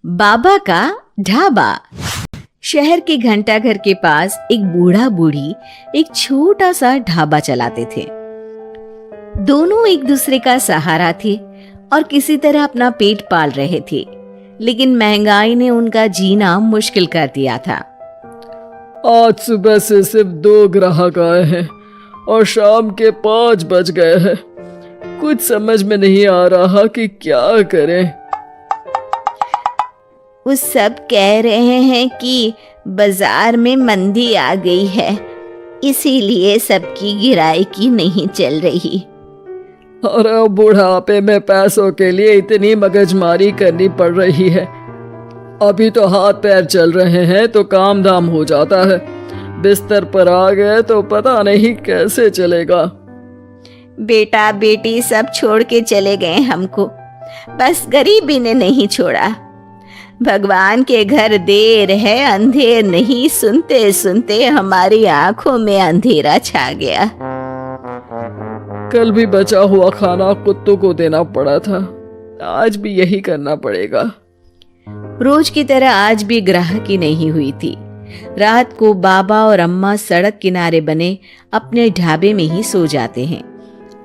बाबा का ढाबा। शहर के घंटाघर के पास एक बूढ़ा बूढ़ी एक छोटा सा ढाबा चलाते थे। दोनों एक दूसरे का सहारा थे और किसी तरह अपना पेट पाल रहे थे, लेकिन महंगाई ने उनका जीना मुश्किल कर दिया था। आज सुबह से सिर्फ 2 ग्राहक आए हैं और शाम के 5 बज गए हैं। कुछ समझ में नहीं आ रहा कि क्या करें। वो सब कह रहे हैं कि बाजार में मंदी आ गई है, इसीलिए सबकी गिराई नहीं चल रही। अरे बुढ़ापे में पैसों के लिए इतनी मगजमारी करनी पड़ रही है। अभी तो हाथ पैर चल रहे हैं तो काम धाम हो जाता है, बिस्तर पर आ गए तो पता नहीं कैसे चलेगा। बेटा बेटी सब छोड़ के चले गए हमको, बस गरीबी ने नहीं छोड़ा। भगवान के घर देर है अंधेर नहीं, सुनते सुनते हमारी आंखों में अंधेरा छा गया। कल भी बचा हुआ खाना कुत्तों को देना पड़ा था, आज भी यही करना पड़ेगा। रोज की तरह आज भी ग्राहकी नहीं हुई थी। रात को बाबा और अम्मा सड़क किनारे बने अपने ढाबे में ही सो जाते हैं।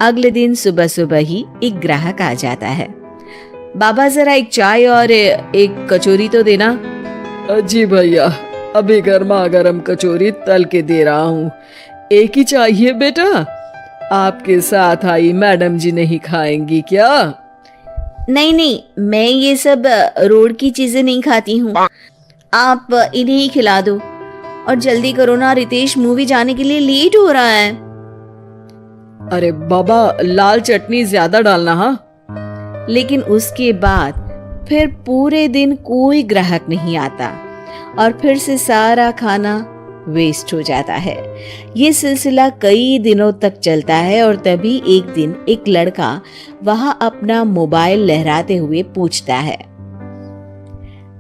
अगले दिन सुबह सुबह ही एक ग्राहक आ जाता है। बाबा जरा एक चाय और एक कचौरी तो देना। जी भैया, अभी गर्मा गर्म कचौरी तल के दे रहा हूँ। एक ही चाहिए बेटा? आपके साथ आई मैडम जी नहीं खाएंगी क्या? नहीं नहीं, मैं ये सब रोड की चीजें नहीं खाती हूँ, आप इन्हें ही खिला दो। और जल्दी करो ना, रितेश मूवी जाने के लिए लेट हो रहा है। अरे बाबा, लाल चटनी ज्यादा डालना। हाँ। लेकिन उसके बाद फिर पूरे दिन कोई ग्राहक नहीं आता और फिर से सारा खाना वेस्ट हो जाता है। ये सिलसिला कई दिनों तक चलता है और तभी एक दिन एक लड़का वहां अपना मोबाइल लहराते हुए पूछता है,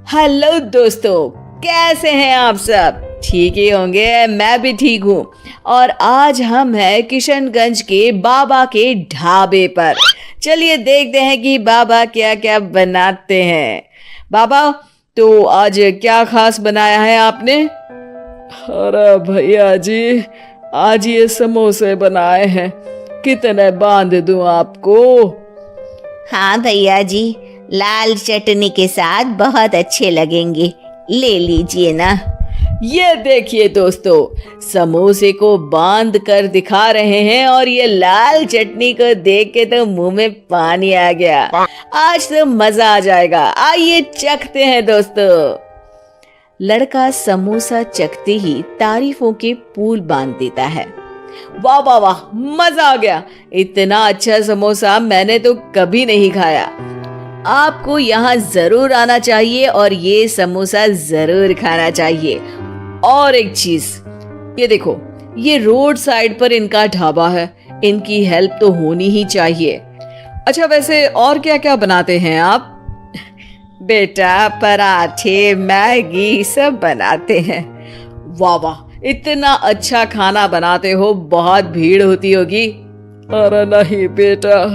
हेलो दोस्तों, कैसे हैं आप सब? ठीक ही होंगे, मैं भी ठीक हूँ। और आज हम हैं किशनगंज के बाबा के ढाबे पर। चलिए देखते हैं कि बाबा क्या क्या बनाते हैं। बाबा, तो आज क्या खास बनाया है आपने? अरे भैया जी, आज ये समोसे बनाए हैं, कितने बांध दूं आपको? हाँ भैया जी, लाल चटनी के साथ बहुत अच्छे लगेंगे, ले लीजिए ना। ये देखिए दोस्तों, समोसे को बांध कर दिखा रहे हैं और ये लाल चटनी को देख के तो मुंह में पानी आ गया। आज तो मजा आ जाएगा, आइए चखते हैं दोस्तों। लड़का समोसा चखते ही तारीफों के पुल बांध देता है। वाह वाह वाह, मजा आ गया, इतना अच्छा समोसा मैंने तो कभी नहीं खाया। आपको यहाँ जरूर आना चाहिए और ये समोसा जरूर खाना चाहिए। और एक चीज, ये देखो, ये रोड साइड पर इनका ढाबा है, इनकी हेल्प तो होनी ही चाहिए। अच्छा, वैसे और क्या क्या बनाते हैं आप? बेटा, पराठे मैगी सब बनाते हैं। वाह वाह, इतना अच्छा खाना बनाते हो, बहुत भीड़ होती होगी। अरे नहीं बेटा,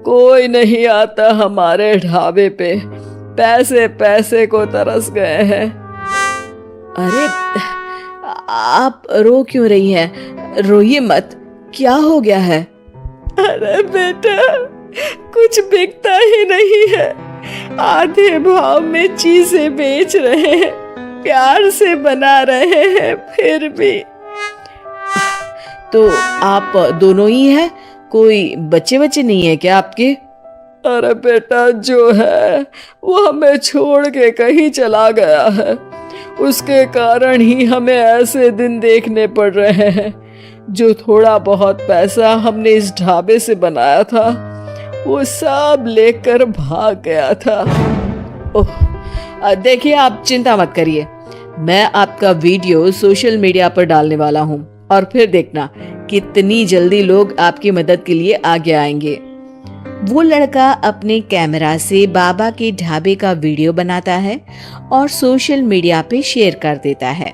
कोई नहीं आता हमारे ढाबे पे, पैसे पैसे को तरस गए हैं। अरे आप रो क्यों रही हैं? रोइए मत, क्या हो गया है? अरे बेटा, कुछ बिकता ही नहीं है, आधे भाव में चीजें बेच रहे हैं, प्यार से बना रहे हैं, फिर भी। तो आप दोनों ही हैं, कोई बच्चे बच्चे नहीं है क्या आपके? अरे बेटा, जो है वो हमें छोड़ के कहीं चला गया है, उसके कारण ही हमें ऐसे दिन देखने पड़ रहे हैं। जो थोड़ा बहुत पैसा हमने इस ढाबे से बनाया था, वो सब लेकर भाग गया था। ओह, देखिए आप चिंता मत करिए, मैं आपका वीडियो सोशल मीडिया पर डालने वाला हूँ और फिर देखना कितनी जल्दी लोग आपकी मदद के लिए आगे आएंगे। वो लड़का अपने कैमरा से बाबा के ढाबे का वीडियो बनाता है और सोशल मीडिया पे शेयर कर देता है।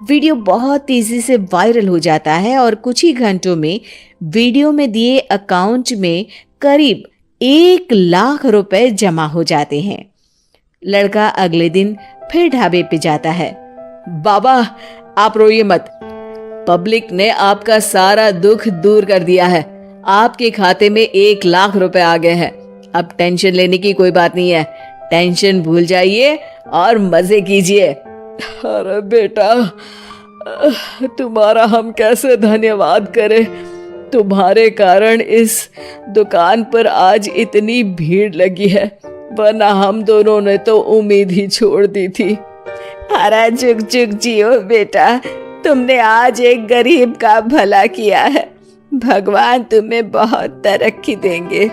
वीडियो बहुत तेजी से वायरल हो जाता है और कुछ ही घंटों में वीडियो में दिए अकाउंट में करीब 1 लाख रुपए जमा हो जाते हैं। लड़का अगले दिन फिर ढाबे पे जाता है। बाबा आप रोइए मत, पब्लिक ने आपका सारा दुख दूर कर दिया है। आपके खाते में 1 लाख रुपए आ गए हैं। अब टेंशन लेने की कोई बात नहीं है, टेंशन भूल जाइए और मजे कीजिए। अरे बेटा, तुम्हारा हम कैसे धन्यवाद करें। तुम्हारे कारण इस दुकान पर आज इतनी भीड़ लगी है, वरना हम दोनों ने तो उम्मीद ही छोड़ दी थी। अरे जुग जुग जियो बेटा, तुमने आज एक गरीब का भला किया है। भगवान तुम्हें बहुत तरक्की देंगे।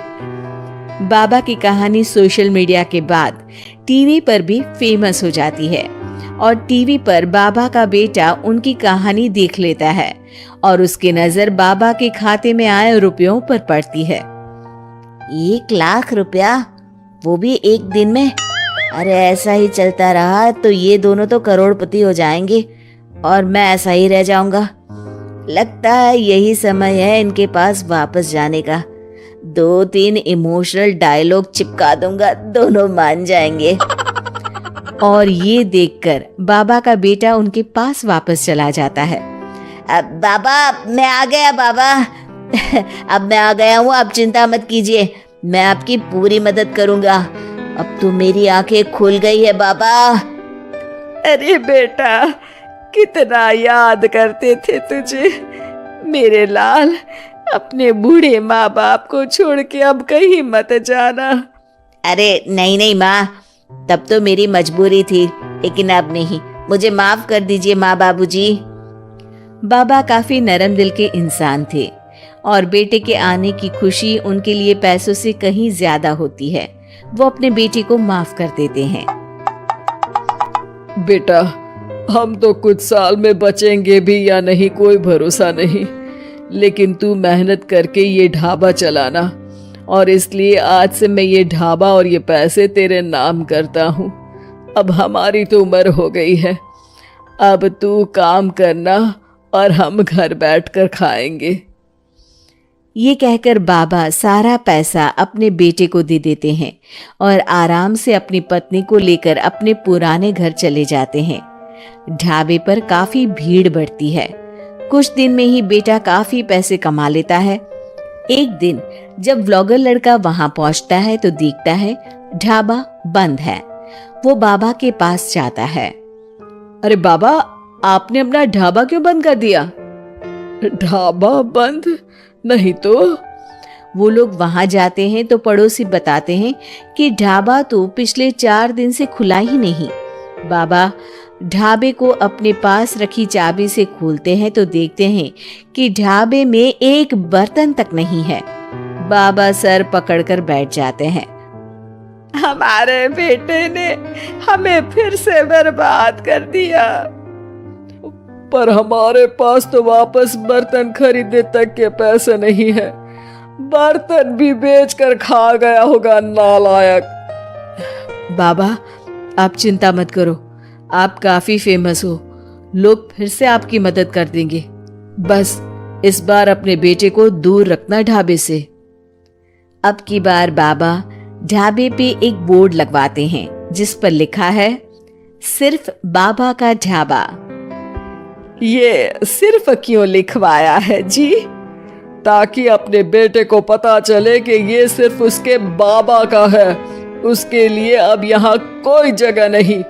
बाबा की कहानी सोशल मीडिया के बाद टीवी पर भी फेमस हो जाती है और टीवी पर बाबा का बेटा उनकी कहानी देख लेता है और उसकी नजर बाबा के खाते में आए रुपयों पर पड़ती है। 1 लाख रुपया, वो भी एक दिन में? अरे ऐसा ही चलता रहा तो ये दोनों तो करोड़पति हो जाएंगे और मैं ऐसा ही रह जाऊंगा। लगता है यही समय है इनके पास वापस जाने का। 2-3 इमोशनल डायलॉग चिपका दूंगा, दोनों मान जाएंगे। और ये देखकर बाबा का बेटा उनके पास वापस चला जाता है। अब बाबा मैं आ गया बाबा। अब मैं आ गया हूँ, आप चिंता मत कीजिए, मैं आपकी पूरी मदद करूंगा। अब तो मेरी आंखें खुल गई है बाबा। अरे बेटा, कितना याद करते थे तुझे मेरे लाल। अपने बूढ़े माँ बाप को छोड़ के अब कहीं मत जाना। अरे नहीं नहीं माँ, तब तो मेरी मजबूरी थी, लेकिन अब नहीं। मुझे माफ कर दीजिए माँ बाबूजी। बाबा काफी नरम दिल के इंसान थे और बेटे के आने की खुशी उनके लिए पैसों से कहीं ज्यादा होती है। वो अपने बेटे को माफ कर देते हैं। बेटा, हम तो कुछ साल में बचेंगे भी या नहीं कोई भरोसा नहीं, लेकिन तू मेहनत करके ये ढाबा चलाना, और इसलिए आज से मैं ये ढाबा और ये पैसे तेरे नाम करता हूँ। अब हमारी तो उम्र हो गई है, अब तू काम करना और हम घर बैठकर खाएंगे। ये कहकर बाबा सारा पैसा अपने बेटे को दे देते हैं और आराम से अपनी पत्नी को लेकर अपने पुराने घर चले जाते हैं। ढाबे पर काफी भीड़ बढ़ती है। कुछ दिन में ही बेटा काफी पैसे कमा लेता है। एक दिन जब व्लॉगर लड़का वहां पहुंचता है तो देखता है ढाबा बंद है। वो बाबा के पास जाता है। अरे बाबा, आपने अपना ढाबा क्यों बंद कर दिया? ढाबा बंद नहीं तो? वो लोग वहां जाते हैं तो पड़ोसी बताते हैं कि ढाबा तो पिछले 4 दिन से खुला ही नहीं। बाबा ढाबे को अपने पास रखी चाबी से खोलते हैं तो देखते हैं कि ढाबे में एक बर्तन तक नहीं है। बाबा सर पकड़कर बैठ जाते हैं। हमारे बेटे ने हमें फिर से बर्बाद कर दिया। पर हमारे पास तो वापस बर्तन खरीदने तक के पैसे नहीं है। बर्तन भी बेचकर खा गया होगा नालायक। बाबा आप चिंता मत करो, आप काफी फेमस हो, लोग फिर से आपकी मदद कर देंगे। बस इस बार अपने बेटे को दूर रखना ढाबे से। अब की बार बाबा ढाबे पे एक बोर्ड लगवाते हैं जिस पर लिखा है सिर्फ बाबा का ढाबा। ये सिर्फ क्यों लिखवाया है जी? ताकि अपने बेटे को पता चले कि ये सिर्फ उसके बाबा का है, उसके लिए अब यहाँ कोई जगह नहीं।